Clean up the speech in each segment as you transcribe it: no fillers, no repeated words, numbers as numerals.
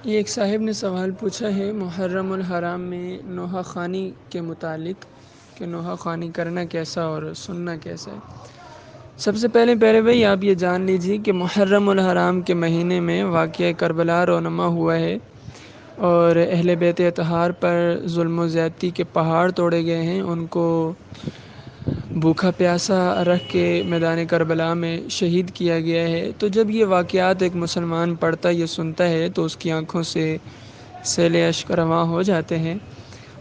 یہ ایک صاحب نے سوال پوچھا ہے محرم الحرام میں نوحہ خوانی کے متعلق کہ نوحہ خوانی کرنا کیسا اور سننا کیسا ہے۔ سب سے پہلے بھائی آپ یہ جان لیجیے کہ محرم الحرام کے مہینے میں واقعہ کربلا رونما ہوا ہے اور اہل بیت اطہار پر ظلم و زیادتی کے پہاڑ توڑے گئے ہیں، ان کو بھوکھا پیاسا رکھ کے میدان کربلا میں شہید کیا گیا ہے۔ تو جب یہ واقعات ایک مسلمان پڑھتا یہ سنتا ہے تو اس کی آنکھوں سے سیل اشک رواں ہو جاتے ہیں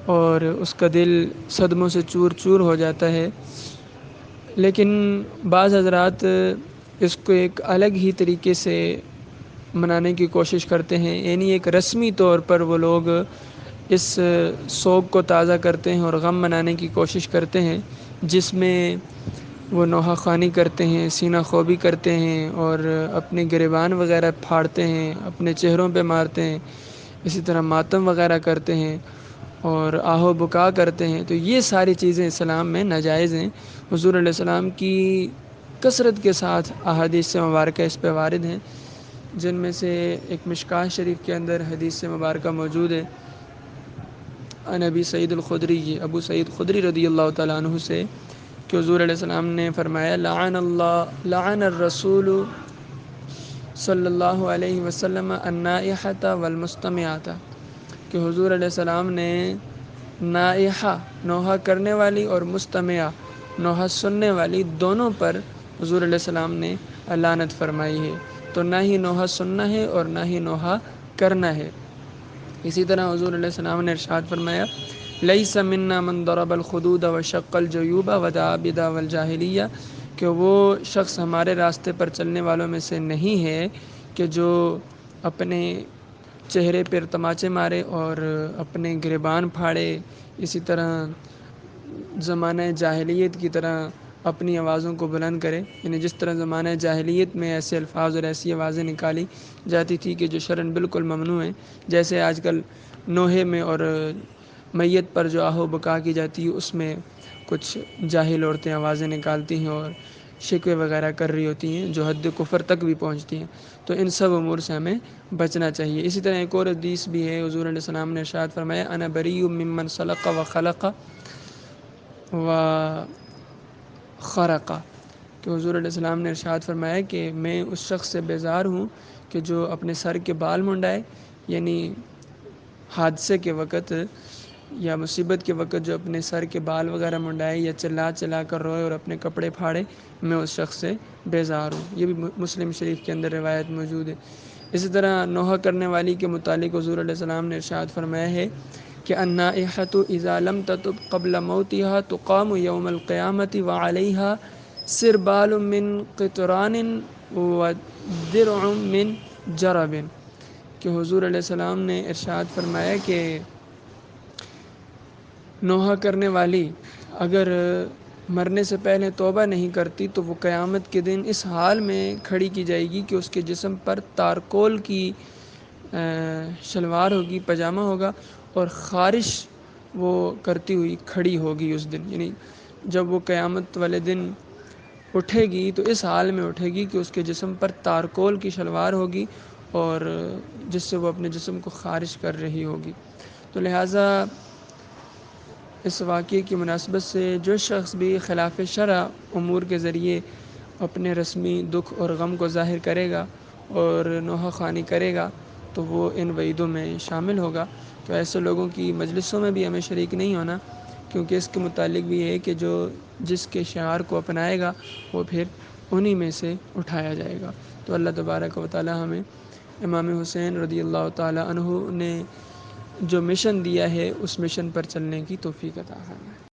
اور اس کا دل صدموں سے چور چور ہو جاتا ہے۔ لیکن بعض حضرات اس کو ایک الگ ہی طریقے سے منانے کی کوشش کرتے ہیں، یعنی ایک رسمی طور پر وہ لوگ اس سوگ کو تازہ کرتے ہیں اور غم منانے کی کوشش کرتے ہیں، جس میں وہ نوحہ خوانی کرتے ہیں، سینہ خوبی کرتے ہیں اور اپنے گریبان وغیرہ پھاڑتے ہیں، اپنے چہروں پہ مارتے ہیں، اسی طرح ماتم وغیرہ کرتے ہیں اور آہ و بکا کرتے ہیں۔ تو یہ ساری چیزیں اسلام میں ناجائز ہیں۔ حضور علیہ السلام کی کثرت کے ساتھ احادیث مبارکہ اس پہ وارد ہیں، جن میں سے ایک مشکاہ شریف کے اندر حدیث مبارکہ موجود ہے عن ابی سعید الخدری، ابو سعید خدری رضی اللہ تعالیٰ عنہ سے کہ حضور علیہ السلام نے فرمایا لعن الرسول صلی اللہ علیہ وسلم النائحۃ والمستمعۃ، کہ حضور علیہ السلام نے نائحہ نوحہ کرنے والی اور مستمعہ نوحہ سننے والی دونوں پر حضور علیہ السلام نے لعنت فرمائی ہے۔ تو نہ ہی نوحہ سننا ہے اور نہ ہی نوحہ کرنا ہے۔ اسی طرح حضور علیہ السلام نے ارشاد فرمایا لیس منا من ضرب الخدود وشق الجیوب ودعا بدعوی الجاہلیہ، کہ وہ شخص ہمارے راستے پر چلنے والوں میں سے نہیں ہے کہ جو اپنے چہرے پر تماچے مارے اور اپنے گریبان پھاڑے، اسی طرح زمانہ جاہلیت کی طرح اپنی آوازوں کو بلند کرے، یعنی جس طرح زمانہ جاہلیت میں ایسے الفاظ اور ایسی آوازیں نکالی جاتی تھی کہ جو شرعاً بالکل ممنوع ہیں، جیسے آج کل نوحے میں اور میت پر جو آہ و بکا کی جاتی ہے اس میں کچھ جاہل عورتیں آوازیں نکالتی ہیں اور شکوے وغیرہ کر رہی ہوتی ہیں جو حد کفر تک بھی پہنچتی ہیں۔ تو ان سب امور سے ہمیں بچنا چاہیے۔ اسی طرح ایک اور حدیث بھی ہے، حضور علیہ السلام نے ارشاد فرمایا انا بریء ممن سلق و خلق و خرق، کہ حضور علیہ السلام نے ارشاد فرمایا کہ میں اس شخص سے بیزار ہوں کہ جو اپنے سر کے بال منڈائے، یعنی حادثے کے وقت یا مصیبت کے وقت جو اپنے سر کے بال وغیرہ منڈائے یا چلا چلا کر روئے اور اپنے کپڑے پھاڑے، میں اس شخص سے بیزار ہوں۔ یہ بھی مسلم شریف کے اندر روایت موجود ہے۔ اسی طرح نوحہ کرنے والی کے متعلق حضور علیہ السلام نے ارشاد فرمایا ہے کہ النائحۃ اذا لم تتب قبل موتها تقام یوم القیامۃ وعلیہا سربال من قطران ودرع من جرب، کہ حضور علیہ السلام نے ارشاد فرمایا کہ نوحہ کرنے والی اگر مرنے سے پہلے توبہ نہیں کرتی تو وہ قیامت کے دن اس حال میں کھڑی کی جائے گی کہ اس کے جسم پر تارکول کی شلوار ہوگی، پاجامہ ہوگا اور خارش وہ کرتی ہوئی کھڑی ہوگی اس دن، یعنی جب وہ قیامت والے دن اٹھے گی تو اس حال میں اٹھے گی کہ اس کے جسم پر تارکول کی شلوار ہوگی اور جس سے وہ اپنے جسم کو خارش کر رہی ہوگی۔ تو لہٰذا اس واقعے کی مناسبت سے جو شخص بھی خلاف شرع امور کے ذریعے اپنے رسمی دکھ اور غم کو ظاہر کرے گا اور نوحہ خوانی کرے گا تو وہ ان وعیدوں میں شامل ہوگا۔ تو ایسے لوگوں کی مجلسوں میں بھی ہمیں شریک نہیں ہونا، کیونکہ اس کے متعلق بھی ہے کہ جو جس کے شعار کو اپنائے گا وہ پھر انہی میں سے اٹھایا جائے گا۔ تو اللہ تبارک و تعالی ہمیں امام حسین رضی اللہ تعالی عنہ نے جو مشن دیا ہے اس مشن پر چلنے کی توفیق عطا فرمائے۔